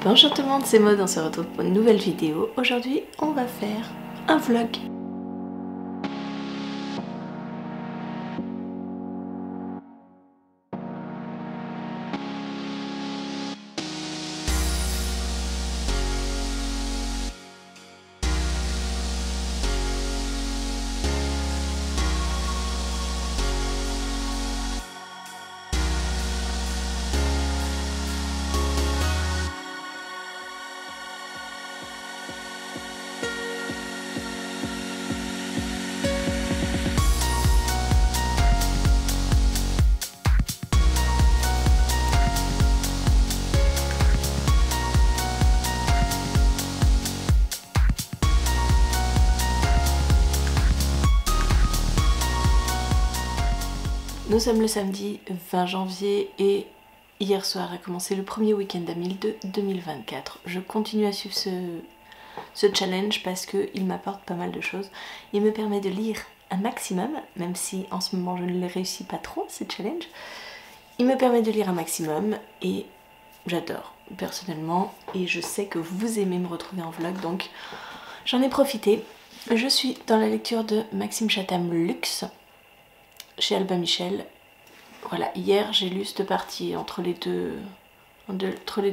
Bonjour tout le monde, c'est Maud, on se retrouve pour une nouvelle vidéo. Aujourd'hui, on va faire un vlog. Nous sommes le samedi 20 janvier et hier soir a commencé le premier week-end d'Amil de 2024. Je continue à suivre ce challenge parce qu'il m'apporte pas mal de choses. Il me permet de lire un maximum, même si en ce moment je ne les réussis pas trop, ce challenge. Il me permet de lire un maximum et j'adore personnellement. Et je sais que vous aimez me retrouver en vlog, donc j'en ai profité. Je suis dans la lecture de Maxime Chatham Luxe chez Albin Michel. Voilà, hier j'ai lu cette partie entre les deux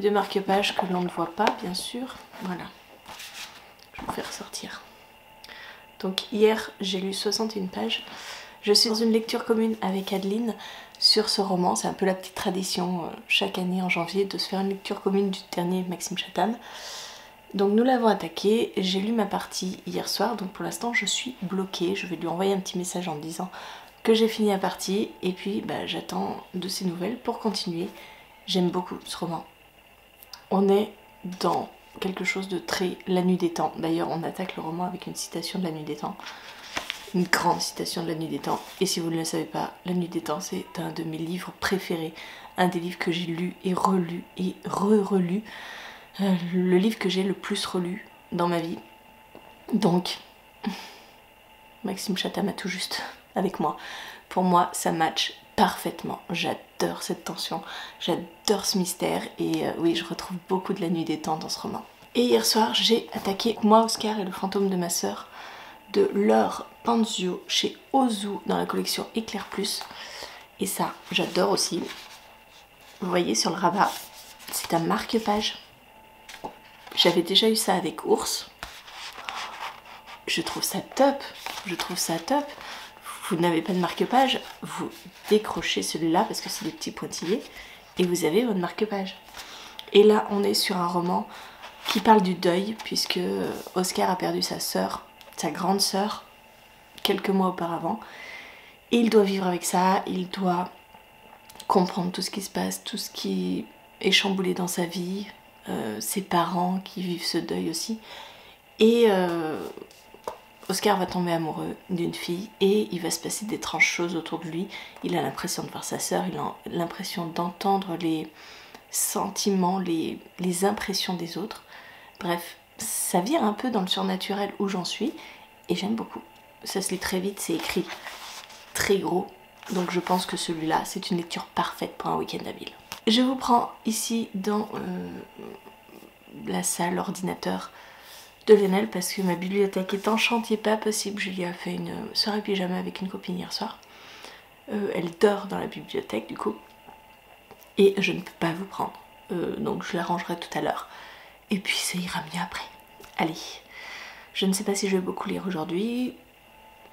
marque-pages que l'on ne voit pas, bien sûr. Voilà, je vais vous faire ressortir. Donc hier j'ai lu 61 pages. Je suis dans une lecture commune avec Adeline sur ce roman. C'est un peu la petite tradition chaque année en janvier de se faire une lecture commune du dernier Maxime Chatham. Donc nous l'avons attaqué, j'ai lu ma partie hier soir, donc pour l'instant je suis bloquée. Je vais lui envoyer un petit message en me disant que j'ai fini la partie et puis j'attends de ses nouvelles pour continuer. J'aime beaucoup ce roman. On est dans quelque chose de très La Nuit des Temps. D'ailleurs on attaque le roman avec une citation de La Nuit des Temps. Une grande citation de La Nuit des Temps. Et si vous ne le savez pas, La Nuit des Temps c'est un de mes livres préférés. Un des livres que j'ai lu et relu et re-relu. Le livre que j'ai le plus relu dans ma vie. Donc Maxime Chatham a tout juste avec moi. Pour moi, ça match parfaitement. J'adore cette tension, j'adore ce mystère et oui, je retrouve beaucoup de La Nuit des Temps dans ce roman. Et hier soir, j'ai attaqué Moi, Oscar et le fantôme de ma sœur de Laure Panzio chez Ozu dans la collection Éclair Plus. Et ça, j'adore aussi. Vous voyez sur le rabat, c'est un marque-page. J'avais déjà eu ça avec Ours. Je trouve ça top, je trouve ça top. Vous n'avez pas de marque-page, vous décrochez celui-là parce que c'est des petits pointillés et vous avez votre marque-page. Et là, on est sur un roman qui parle du deuil puisque Oscar a perdu sa sœur, sa grande sœur, quelques mois auparavant. Et il doit vivre avec ça, il doit comprendre tout ce qui se passe, tout ce qui est chamboulé dans sa vie, ses parents qui vivent ce deuil aussi. Et Oscar va tomber amoureux d'une fille et il va se passer d'étranges choses autour de lui. Il a l'impression de voir sa sœur, il a l'impression d'entendre les sentiments, les impressions des autres. Bref, ça vire un peu dans le surnaturel où j'en suis et j'aime beaucoup. Ça se lit très vite, c'est écrit très gros, donc je pense que celui-là, c'est une lecture parfaite pour un week-end à ville. Je vous prends ici dans la salle ordinateur de Lionel parce que ma bibliothèque est en chantier pas possible. Julie a fait une soirée pyjama avec une copine hier soir. Elle dort dans la bibliothèque du coup et je ne peux pas vous prendre. Donc je la rangerai tout à l'heure et puis ça ira mieux après. Allez, je ne sais pas si je vais beaucoup lire aujourd'hui.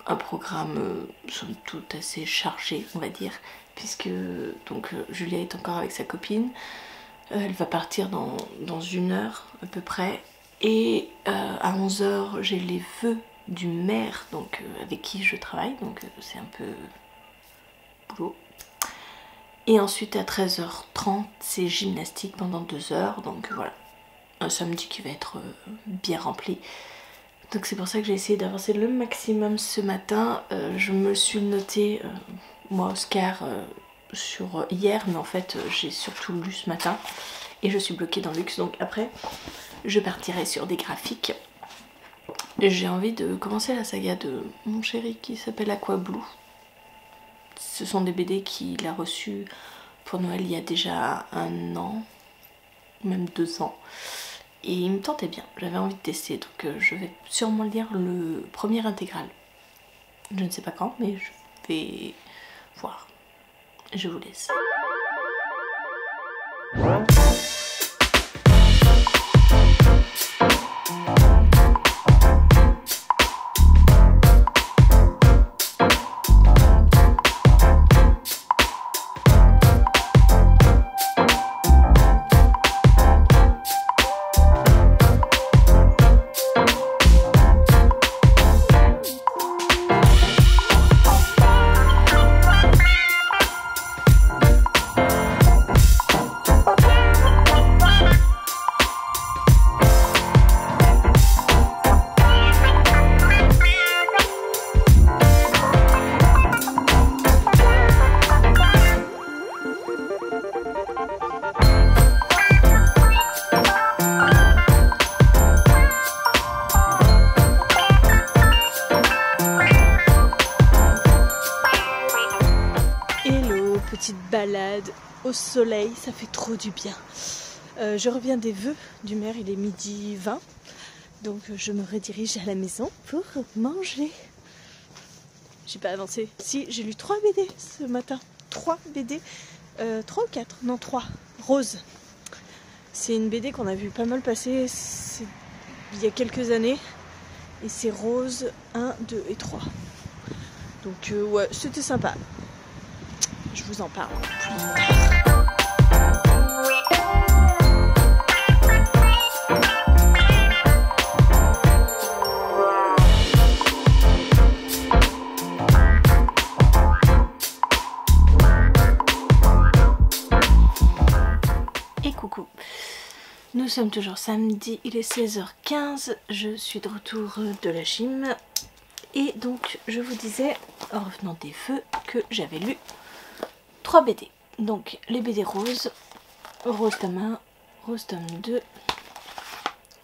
Un programme somme toute assez chargé on va dire puisque donc Julia est encore avec sa copine. Elle va partir dans une heure à peu près. Et à 11 h, j'ai les vœux du maire donc, avec qui je travaille, donc c'est un peu boulot. Et ensuite à 13h30, c'est gymnastique pendant 2 heures, donc voilà, un samedi qui va être bien rempli. Donc c'est pour ça que j'ai essayé d'avancer le maximum ce matin. Je me suis noté, moi Oscar, sur hier, mais en fait j'ai surtout lu ce matin. Et je suis bloquée dans Luxe, donc après je partirai sur des graphiques. J'ai envie de commencer la saga de mon chéri qui s'appelle Aqua Blue. Ce sont des BD qu'il a reçus pour Noël il y a déjà un an. même 2 ans. Et il me tentait bien, j'avais envie de tester, donc je vais sûrement lire le premier intégral. Je ne sais pas quand, mais je vais voir. Je vous laisse. Petite balade au soleil, ça fait trop du bien. Je reviens des vœux du maire, il est 12h20, donc je me redirige à la maison pour manger. J'ai pas avancé. Si, j'ai lu 3 BD ce matin. 3 BD. 3 ou 4 ? Non, 3. Rose. C'est une BD qu'on a vu pas mal passer il y a quelques années. Et c'est Rose 1, 2 et 3. Donc ouais, c'était sympa. Je vous en parle plus tard. Et coucou. Nous sommes toujours samedi, il est 16h15, je suis de retour de la gym. Et donc je vous disais, en revenant des vœux, que j'avais lu 3 BD. Donc les BD Rose, Rose tome 1, Rose tome 2,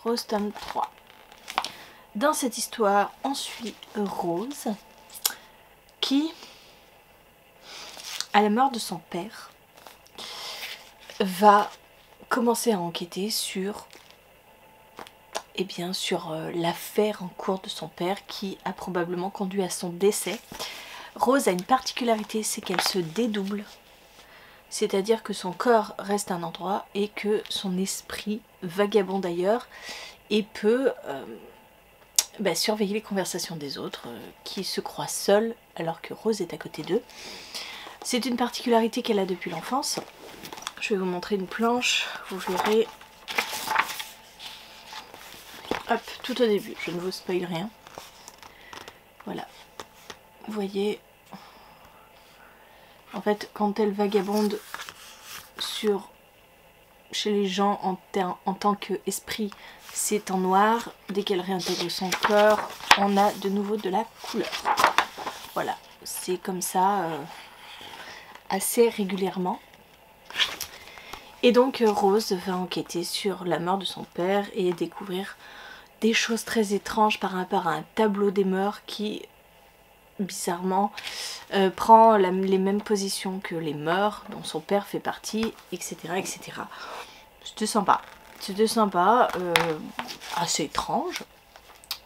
Rose tome 3. Dans cette histoire, on suit Rose qui, à la mort de son père, va commencer à enquêter sur l'affaire en cours de son père qui a probablement conduit à son décès. Rose a une particularité, c'est qu'elle se dédouble. C'est-à-dire que son corps reste un endroit et que son esprit vagabonde ailleurs et peut surveiller les conversations des autres qui se croient seuls alors que Rose est à côté d'eux. C'est une particularité qu'elle a depuis l'enfance. Je vais vous montrer une planche, vous verrez. Hop, tout au début, je ne vous spoil rien. Voilà. Vous voyez, en fait, quand elle vagabonde chez les gens en tant qu'esprit, c'est en noir. Dès qu'elle réintègre son corps, on a de nouveau de la couleur. Voilà, c'est comme ça assez régulièrement. Et donc Rose va enquêter sur la mort de son père et découvrir des choses très étranges par rapport à un tableau des morts qui, bizarrement, prend les mêmes positions que les morts dont son père fait partie, etc. etc. C'était sympa, assez étrange,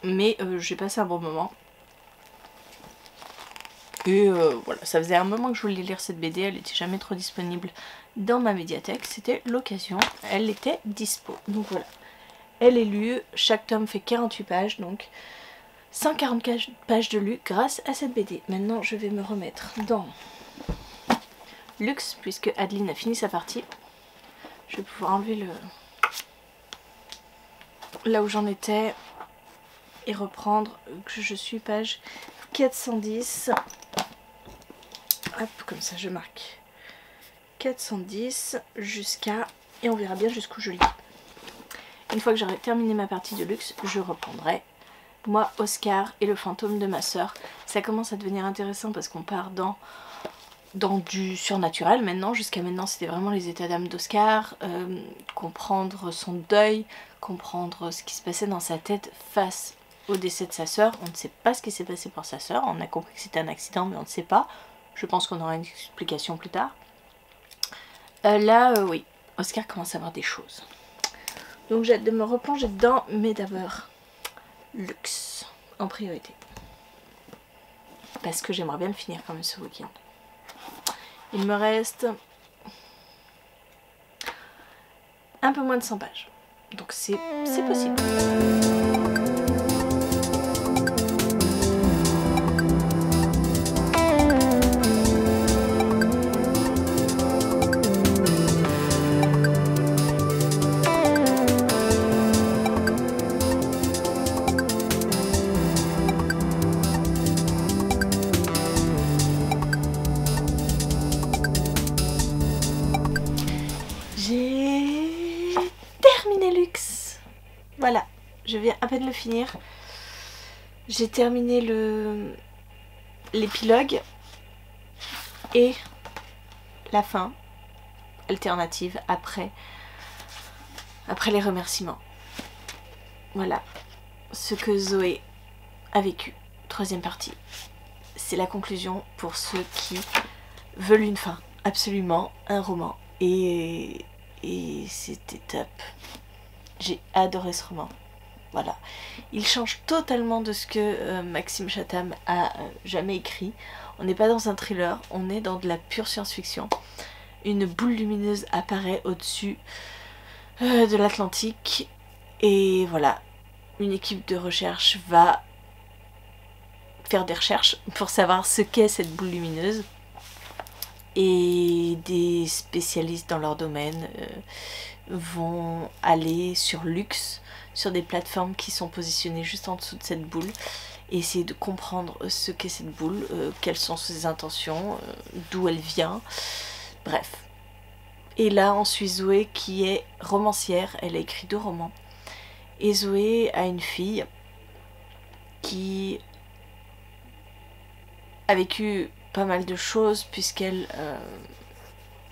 mais j'ai passé un bon moment. Et voilà, ça faisait un moment que je voulais lire cette BD, elle n'était jamais trop disponible dans ma médiathèque, c'était l'occasion, elle était dispo. Donc voilà, elle est lue, chaque tome fait 48 pages, donc 144 pages de lu grâce à cette BD. Maintenant je vais me remettre dans Luxe, puisque Adeline a fini sa partie. Je vais pouvoir enlever là où j'en étais et reprendre, que je suis page 410. Hop, comme ça je marque 410 jusqu'à... et on verra bien jusqu'où je lis. Une fois que j'aurai terminé ma partie de Luxe, je reprendrai Moi, Oscar et le fantôme de ma soeur. Ça commence à devenir intéressant parce qu'on part dans du surnaturel maintenant. Jusqu'à maintenant c'était vraiment les états d'âme d'Oscar, comprendre son deuil, comprendre ce qui se passait dans sa tête face au décès de sa soeur. On ne sait pas ce qui s'est passé pour sa soeur, on a compris que c'était un accident mais on ne sait pas. Je pense qu'on aura une explication plus tard. Là oui, Oscar commence à voir des choses. Donc j'ai hâte de me replonger dedans, mais d'abord luxe en priorité. Parce que j'aimerais bien le finir quand même ce week-end. Il me reste un peu moins de 100 pages. Donc c'est possible. J'ai terminé Luxe. Voilà, je viens à peine le finir. J'ai terminé l'épilogue et la fin alternative après les remerciements. Voilà ce que Zoé a vécu. Troisième partie. C'est la conclusion pour ceux qui veulent une fin. Absolument, un roman. Et c'était top. J'ai adoré ce roman. Voilà. Il change totalement de ce que Maxime Chatham a jamais écrit. On n'est pas dans un thriller, on est dans de la pure science-fiction. Une boule lumineuse apparaît au-dessus de l'Atlantique. Et voilà. Une équipe de recherche va faire des recherches pour savoir ce qu'est cette boule lumineuse. Et des spécialistes dans leur domaine vont aller sur Luxe, sur des plateformes qui sont positionnées juste en dessous de cette boule, et essayer de comprendre ce qu'est cette boule, quelles sont ses intentions, d'où elle vient, bref. Et là on suit Zoé qui est romancière, elle a écrit 2 romans, et Zoé a une fille qui a vécu pas mal de choses puisqu'elle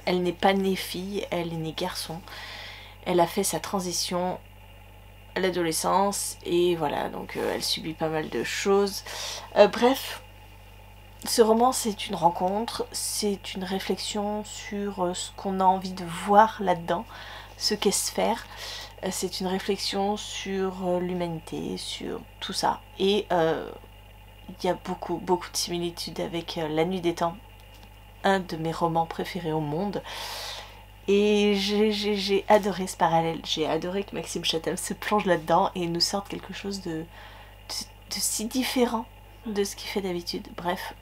elle n'est pas née fille, elle est née garçon. Elle a fait sa transition à l'adolescence et voilà, donc elle subit pas mal de choses. Bref, ce roman c'est une rencontre, c'est une réflexion sur ce qu'on a envie de voir là-dedans, ce qu'est Sphère. C'est une réflexion sur l'humanité, sur tout ça. Et il y a beaucoup de similitudes avec La Nuit des Temps, un de mes romans préférés au monde. Et j'ai adoré ce parallèle. J'ai adoré que Maxime Chatham se plonge là-dedans et nous sorte quelque chose de si différent de ce qu'il fait d'habitude. Bref,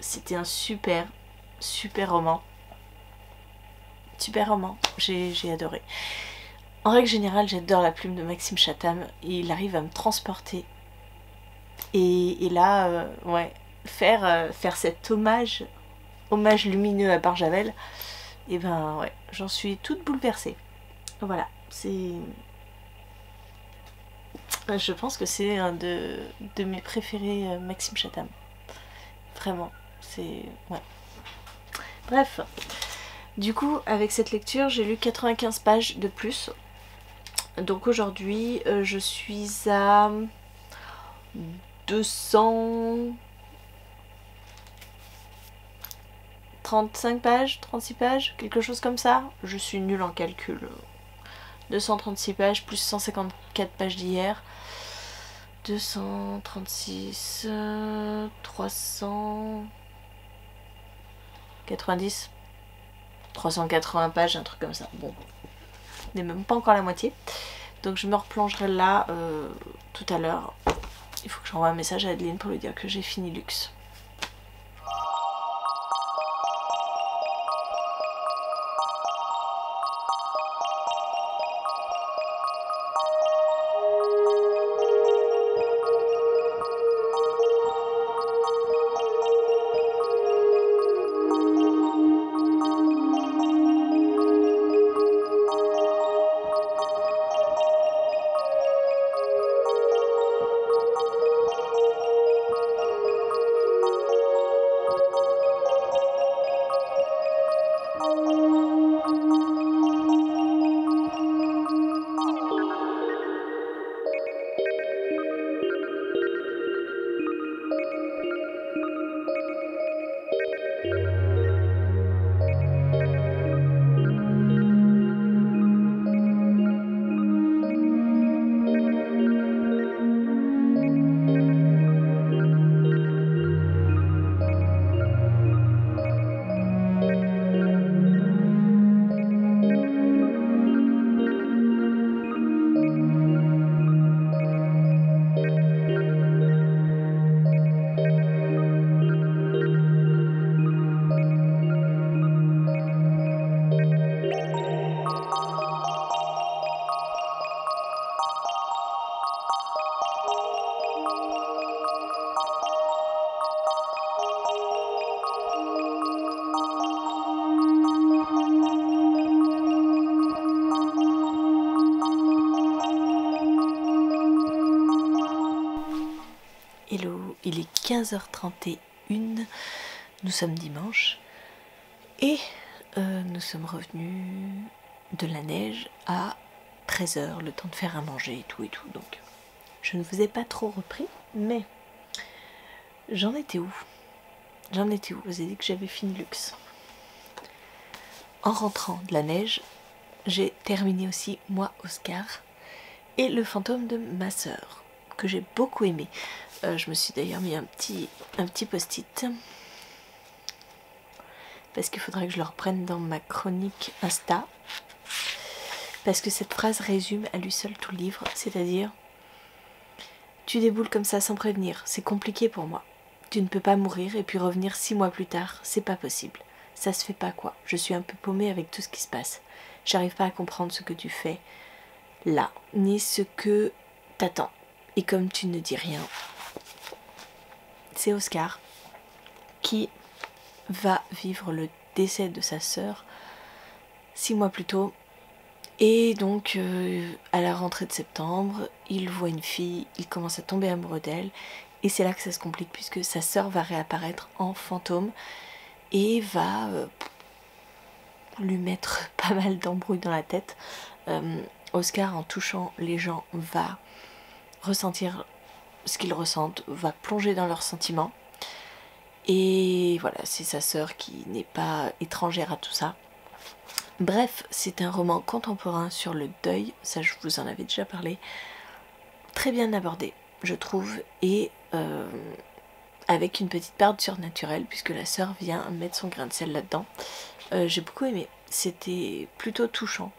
c'était un super roman. Super roman, j'ai adoré. En règle générale, j'adore la plume de Maxime Chatham. Il arrive à me transporter. Et là, ouais, faire cet hommage lumineux à Barjavel, et ben ouais, j'en suis toute bouleversée. Voilà, c'est... Je pense que c'est un de mes préférés, Maxime Chatham. Vraiment, c'est... ouais. Bref, du coup, avec cette lecture, j'ai lu 95 pages de plus. Donc aujourd'hui, je suis à 235 pages, 36 pages, quelque chose comme ça. Je suis nulle en calcul. 236 pages plus 154 pages d'hier. 236, 390, 380 pages, un truc comme ça. Bon, on n'est même pas encore la moitié. Donc je me replongerai là tout à l'heure. Il faut que j'envoie un message à Adeline pour lui dire que j'ai fini Luxe. Hello, il est 15h31, nous sommes dimanche et nous sommes revenus de la neige à 13h, le temps de faire à manger et tout, donc je ne vous ai pas trop repris, mais j'en étais où? Je vous ai dit que j'avais fini Luxe. En rentrant de la neige, j'ai terminé aussi, moi, Oscar, et le fantôme de ma sœur, que j'ai beaucoup aimé. Je me suis d'ailleurs mis un petit post-it parce qu'il faudrait que je le reprenne dans ma chronique Insta, parce que cette phrase résume à lui seul tout le livre, c'est-à-dire: tu déboules comme ça sans prévenir, c'est compliqué pour moi. Tu ne peux pas mourir et puis revenir 6 mois plus tard, c'est pas possible. Ça se fait pas quoi, je suis un peu paumée avec tout ce qui se passe. J'arrive pas à comprendre ce que tu fais là, ni ce que t'attends. Et comme tu ne dis rien, c'est Oscar qui va vivre le décès de sa sœur 6 mois plus tôt. Et donc à la rentrée de septembre, il voit une fille, il commence à tomber amoureux d'elle, et c'est là que ça se complique puisque sa sœur va réapparaître en fantôme et va lui mettre pas mal d'embrouilles dans la tête. Oscar, en touchant les gens, va ressentir ce qu'ils ressentent, va plonger dans leurs sentiments. Et voilà, c'est sa sœur qui n'est pas étrangère à tout ça. Bref, c'est un roman contemporain sur le deuil, ça je vous en avais déjà parlé. Très bien abordé, je trouve, et avec une petite part surnaturelle, puisque la sœur vient mettre son grain de sel là-dedans. J'ai beaucoup aimé, c'était plutôt touchant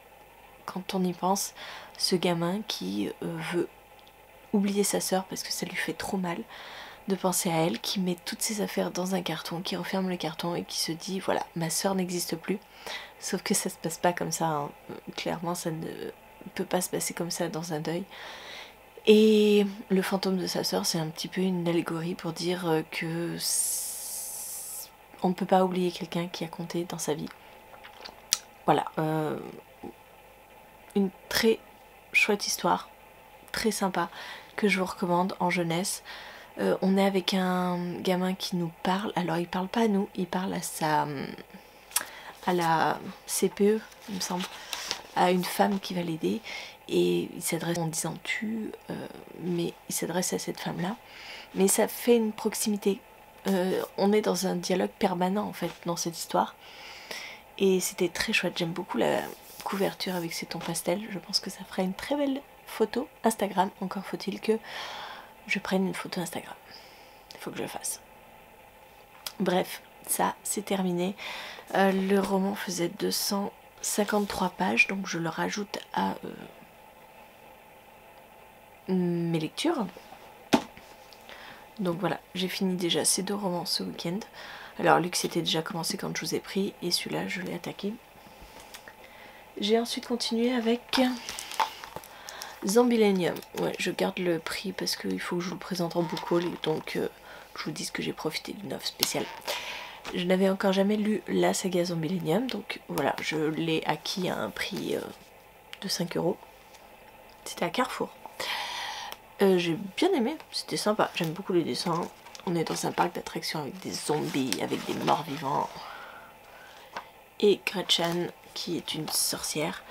quand on y pense, ce gamin qui veut oublier sa sœur parce que ça lui fait trop mal de penser à elle, qui met toutes ses affaires dans un carton, qui referme le carton et qui se dit voilà, ma sœur n'existe plus. Sauf que ça se passe pas comme ça, hein. Clairement ça ne peut pas se passer comme ça dans un deuil. Et le fantôme de sa sœur, c'est un petit peu une allégorie pour dire que on ne peut pas oublier quelqu'un qui a compté dans sa vie. Voilà, une très chouette histoire, très sympa, que je vous recommande en jeunesse. On est avec un gamin qui nous parle, alors il parle pas à nous, il parle à la CPE, il me semble, à une femme qui va l'aider, et il s'adresse en disant tu, mais il s'adresse à cette femme-là, mais ça fait une proximité. On est dans un dialogue permanent en fait dans cette histoire, et c'était très chouette. J'aime beaucoup la couverture avec ces tons pastels, je pense que ça fera une très belle photo Instagram. Encore faut-il que je prenne une photo Instagram, il faut que je le fasse. Bref, ça c'est terminé. Le roman faisait 253 pages, donc je le rajoute à mes lectures. Donc voilà, j'ai fini déjà ces 2 romans ce week-end. Alors Luxe était déjà commencé quand je vous ai pris, et celui-là je l'ai attaqué. J'ai ensuite continué avec Zombillenium. Ouais, je garde le prix parce qu'il faut que je vous le présente en book haul, et donc je vous dis que j'ai profité d'une offre spéciale. Je n'avais encore jamais lu la saga Zombillenium, donc voilà, je l'ai acquis à un prix de 5 €. C'était à Carrefour. J'ai bien aimé, c'était sympa, j'aime beaucoup les dessins. On est dans un parc d'attractions avec des zombies, avec des morts vivants. Et Gretchen, qui est une sorcière.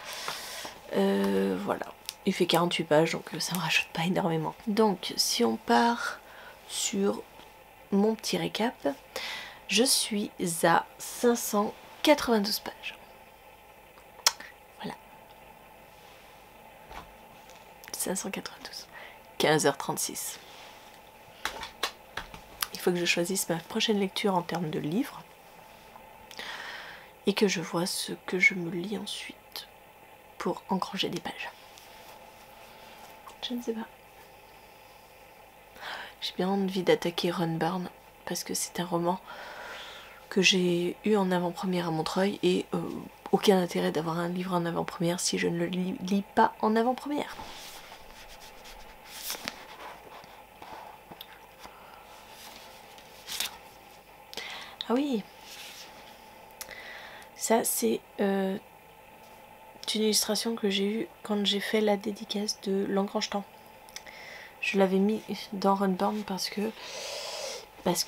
Voilà, il fait 48 pages, donc ça me rajoute pas énormément. Donc, si on part sur mon petit récap, je suis à 592 pages. Voilà. 592. 15h36. Il faut que je choisisse ma prochaine lecture en termes de livres et que je vois ce que je me lis ensuite pour engranger des pages. Je ne sais pas. J'ai bien envie d'attaquer Runburn parce que c'est un roman que j'ai eu en avant-première à Montreuil, et aucun intérêt d'avoir un livre en avant-première si je ne le lis pas en avant-première. Ah oui, ça c'est une illustration que j'ai eue quand j'ai fait la dédicace de Langrange-Temps. Je l'avais mis dans Runburn parce que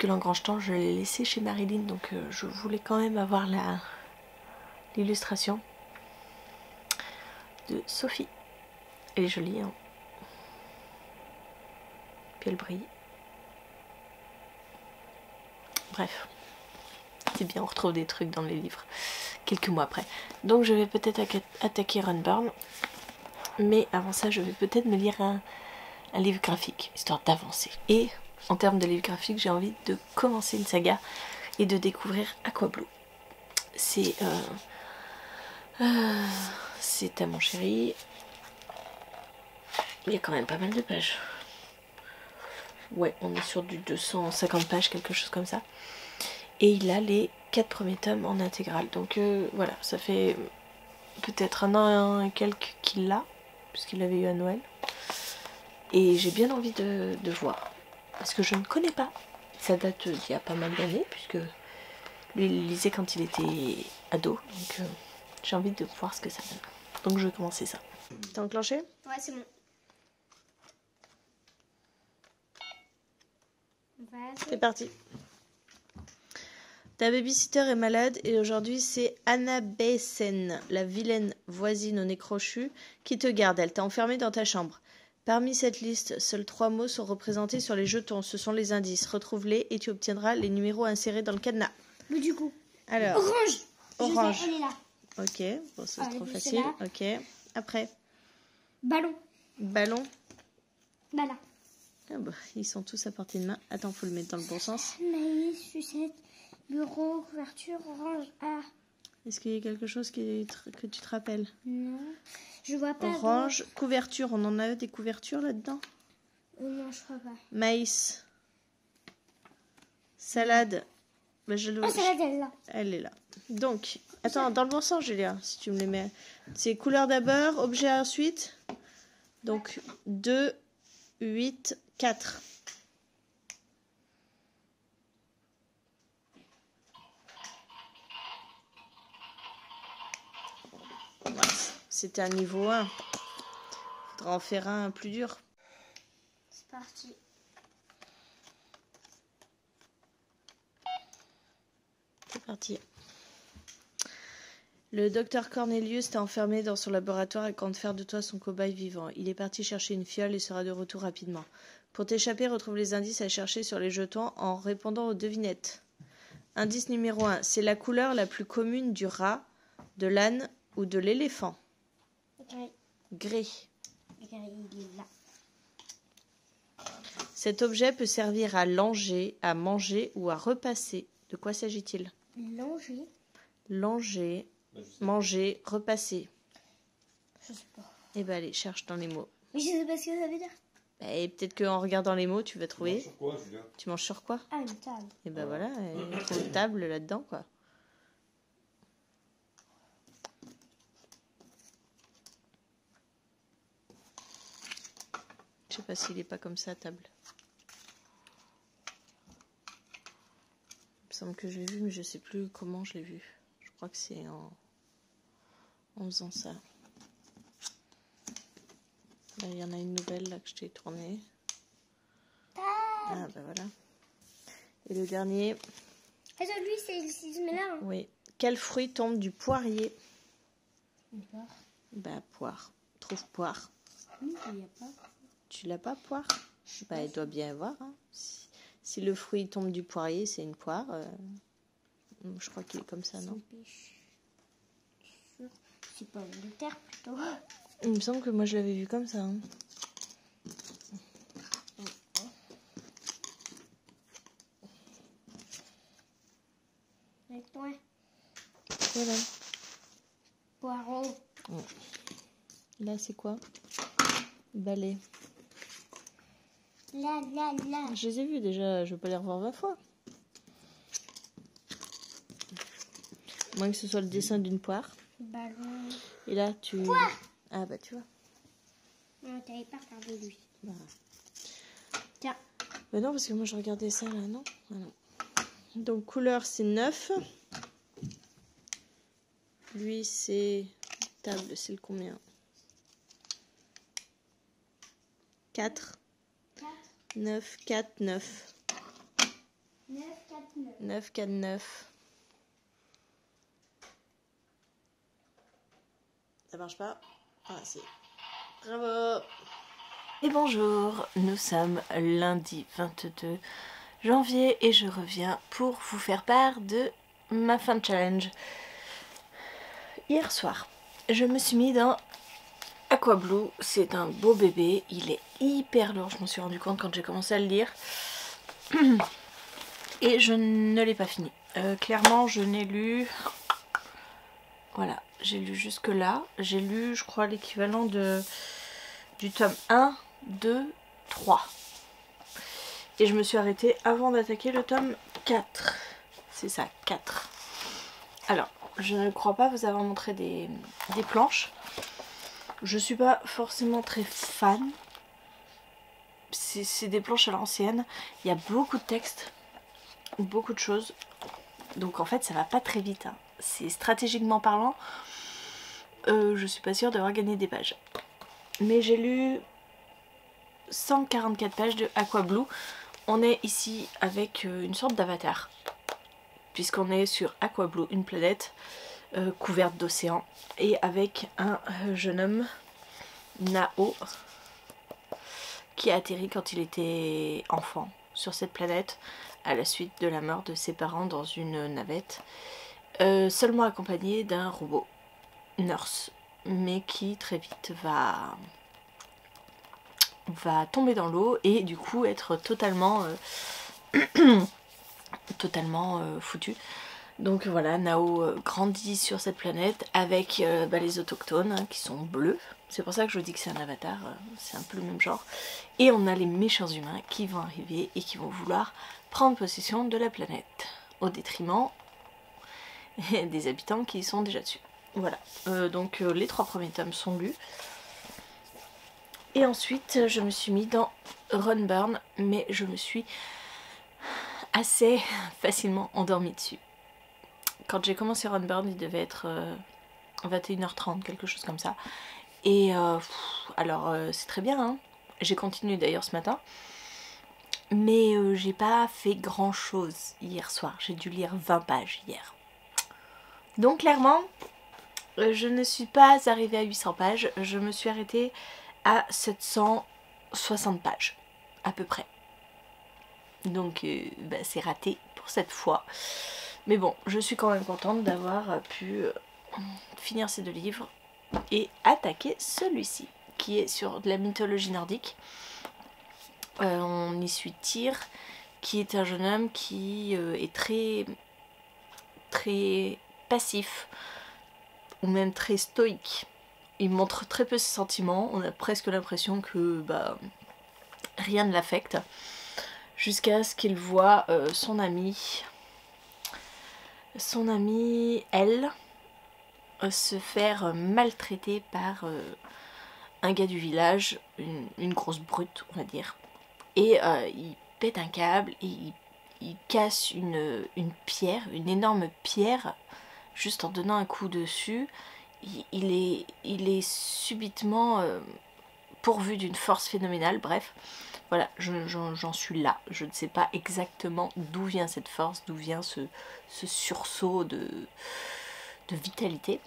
l'engrange-temps, je l'ai laissé chez Marilyn. Donc je voulais quand même avoir l'illustration de Sophie. Elle est jolie, hein. Puis elle brille. Bref, c'est bien, on retrouve des trucs dans les livres quelques mois après. Donc je vais peut-être attaquer Runburn. Mais avant ça, je vais peut-être me lire un livre graphique, histoire d'avancer. Et en termes de livre graphique, j'ai envie de commencer une saga et de découvrir Aquablue. C'est à mon chéri. Il y a quand même pas mal de pages. Ouais, on est sur du 250 pages, quelque chose comme ça. Et il a les 4 premiers tomes en intégrale. Donc voilà, ça fait peut-être un an et quelques qu'il l'a, puisqu'il l'avait eu à Noël. Et j'ai bien envie de voir. Parce que je ne connais pas. Ça date d'il y a pas mal d'années, puisque lui il lisait quand il était ado. Donc j'ai envie de voir ce que ça donne. Donc je vais commencer ça. T'as enclenché? Ouais, c'est bon. C'est parti. Ta babysitter est malade et aujourd'hui c'est Anna Besen, la vilaine voisine au nez crochu, qui te garde. Elle t'a enfermé dans ta chambre. Parmi cette liste, seuls 3 mots sont représentés sur les jetons. Ce sont les indices. Retrouve-les et tu obtiendras les numéros insérés dans le cadenas. Mais du coup. Alors. Orange. Orange. Je sais, elle est là. Ok, bon, c'est trop facile. Ok. Après. Ballon. Ballon. Bah là. Ah bah, ils sont tous à portée de main. Attends, faut le mettre dans le bon sens. Maïs, sucette, bureau, couverture, orange. Ah. Est-ce qu'il y a quelque chose que tu te rappelles? Non. Je vois pas. Orange, couverture. On en a des couvertures là-dedans? Non, je crois pas. Maïs. Salade. Bah, salade, elle est là. Elle est là. Donc, attends, dans le bon sens, Julia, si tu me les mets. C'est couleur d'abord, objet ensuite. Donc, 2, 8, 4. Voilà, c'était un niveau 1. Faudra en faire un plus dur. C'est parti. C'est parti. Le docteur Cornelius t'a enfermé dans son laboratoire et compte faire de toi son cobaye vivant. Il est parti chercher une fiole et sera de retour rapidement. Pour t'échapper, retrouve les indices à chercher sur les jetons en répondant aux devinettes. Indice numéro 1. C'est la couleur la plus commune du rat, de l'âne ou de l'éléphant. Gris. Gris. Gris, il est là. Cet objet peut servir à langer, à manger ou à repasser. De quoi s'agit-il? Langer. Langer, manger, repasser. Je sais pas. Eh ben allez, cherche dans les mots. Mais je sais pas ce que ça veut dire. Et peut-être qu'en regardant les mots, tu vas trouver. Tu manges sur quoi, Julia? Tu manges sur quoi? Ah, une table. Et ben voilà, il y a trop de table là-dedans, quoi. Je sais pas s'il est pas comme ça, table. Il me semble que j'ai vu, mais je sais plus comment je l'ai vu. Je crois que c'est en faisant ça. Là, il y en a une nouvelle là que je t'ai tournée. Ah, bah voilà. Et le dernier. Et celui, c'est il met là. Hein. Oui. Quel fruit tombe du poirier? Une poire. Bah, poire. Trouve poire. Oui, il n'y a pas. Tu l'as pas, poire? Bah, il doit bien y avoir. Hein. Si le fruit tombe du poirier, c'est une poire. Je crois qu'il est comme ça, non? C'est pas une de terre plutôt. Il me semble que moi je l'avais vu comme ça. Hein. Avec toi. Voilà. Poireau. Là, c'est quoi? Balai. Là. Je les ai vus déjà, je vais pas les revoir 20 fois. Moins que ce soit le dessin d'une poire. Ballon. Et là, tu... Poire! Ah bah tu vois. Non, t'avais pas regardé lui. Bah. Tiens. Bah non, parce que moi je regardais ça là, non? Ah, non. Donc couleur c'est 9. Lui c'est... Table, c'est le combien? 4. 9, 4, 9. 9, 4, 9. 9, 4, 9. Ça marche pas? Ah si. Bravo! Et bonjour, nous sommes lundi 22 janvier et je reviens pour vous faire part de ma fin de challenge. Hier soir, je me suis mis dans Aqua Blue, c'est un beau bébé, il est hyper lourd, je m'en suis rendu compte quand j'ai commencé à le lire. Et je ne l'ai pas fini. Clairement, je n'ai lu... Voilà, j'ai lu jusque là. J'ai lu, je crois, l'équivalent du tome 1, 2, 3. Et je me suis arrêtée avant d'attaquer le tome 4. C'est ça, 4. Alors, je ne crois pas vous avoir montré des planches. Je suis pas forcément très fan. C'est des planches à l'ancienne. Il y a beaucoup de texte, beaucoup de choses. Donc en fait, ça va pas très vite. Hein. C'est stratégiquement parlant. Je suis pas sûre d'avoir gagné des pages. Mais j'ai lu 144 pages de Aqua Blue. On est ici avec une sorte d'avatar. Puisqu'on est sur Aqua Blue, une planète couverte d'océan. Et avec un jeune homme, Nao, qui a atterri quand il était enfant sur cette planète à la suite de la mort de ses parents dans une navette, seulement accompagné d'un robot nurse, mais qui très vite va tomber dans l'eau et du coup être totalement foutu. Donc voilà, Nao grandit sur cette planète avec les autochtones hein, qui sont bleus. C'est pour ça que je dis que c'est un avatar, c'est un peu le même genre. Et on a les méchants humains qui vont arriver et qui vont vouloir prendre possession de la planète. Au détriment des habitants qui y sont déjà dessus. Voilà, donc les 3 premiers tomes sont lus. Et ensuite je me suis mis dans Runburn, mais je me suis assez facilement endormie dessus. Quand j'ai commencé Runburn, il devait être 21h30, quelque chose comme ça. Et alors c'est très bien, hein. J'ai continué d'ailleurs ce matin. Mais j'ai pas fait grand chose hier soir. J'ai dû lire 20 pages hier. Donc clairement, je ne suis pas arrivée à 800 pages. Je me suis arrêtée à 760 pages, à peu près. Donc c'est raté pour cette fois. Mais bon, je suis quand même contente d'avoir pu finir ces 2 livres et attaquer celui-ci, qui est sur de la mythologie nordique. On y suit Tyr, qui est un jeune homme qui est très passif, ou même très stoïque. Il montre très peu ses sentiments, on a presque l'impression que rien ne l'affecte, jusqu'à ce qu'il voit son amie elle se faire maltraiter par un gars du village, une grosse brute on va dire, et il pète un câble et il casse une pierre, une énorme pierre, juste en donnant un coup dessus. Il est subitement pourvu d'une force phénoménale. Bref, voilà, j'en suis là. Je ne sais pas exactement d'où vient cette force, d'où vient ce sursaut de vitalité.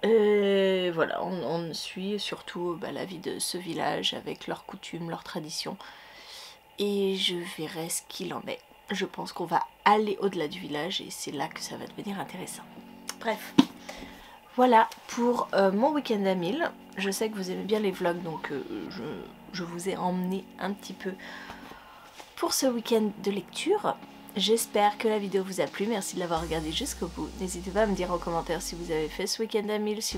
Voilà, on suit surtout la vie de ce village avec leurs coutumes, leurs traditions. Et je verrai ce qu'il en est. Je pense qu'on va aller au-delà du village et c'est là que ça va devenir intéressant. Bref, voilà pour mon week-end à 1000. Je sais que vous aimez bien les vlogs, donc je vous ai emmené un petit peu pour ce week-end de lecture. J'espère que la vidéo vous a plu, merci de l'avoir regardé jusqu'au bout. N'hésitez pas à me dire en commentaire si vous avez fait ce week-end à 1000, si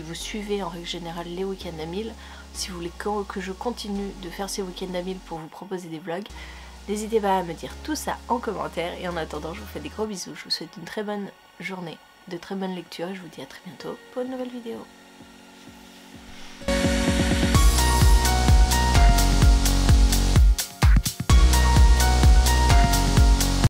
vous suivez en règle générale les week-ends à 1000, si vous voulez que je continue de faire ces week-ends à 1000 pour vous proposer des vlogs. N'hésitez pas à me dire tout ça en commentaire et en attendant je vous fais des gros bisous, je vous souhaite une très bonne journée, de très bonnes lectures et je vous dis à très bientôt pour une nouvelle vidéo.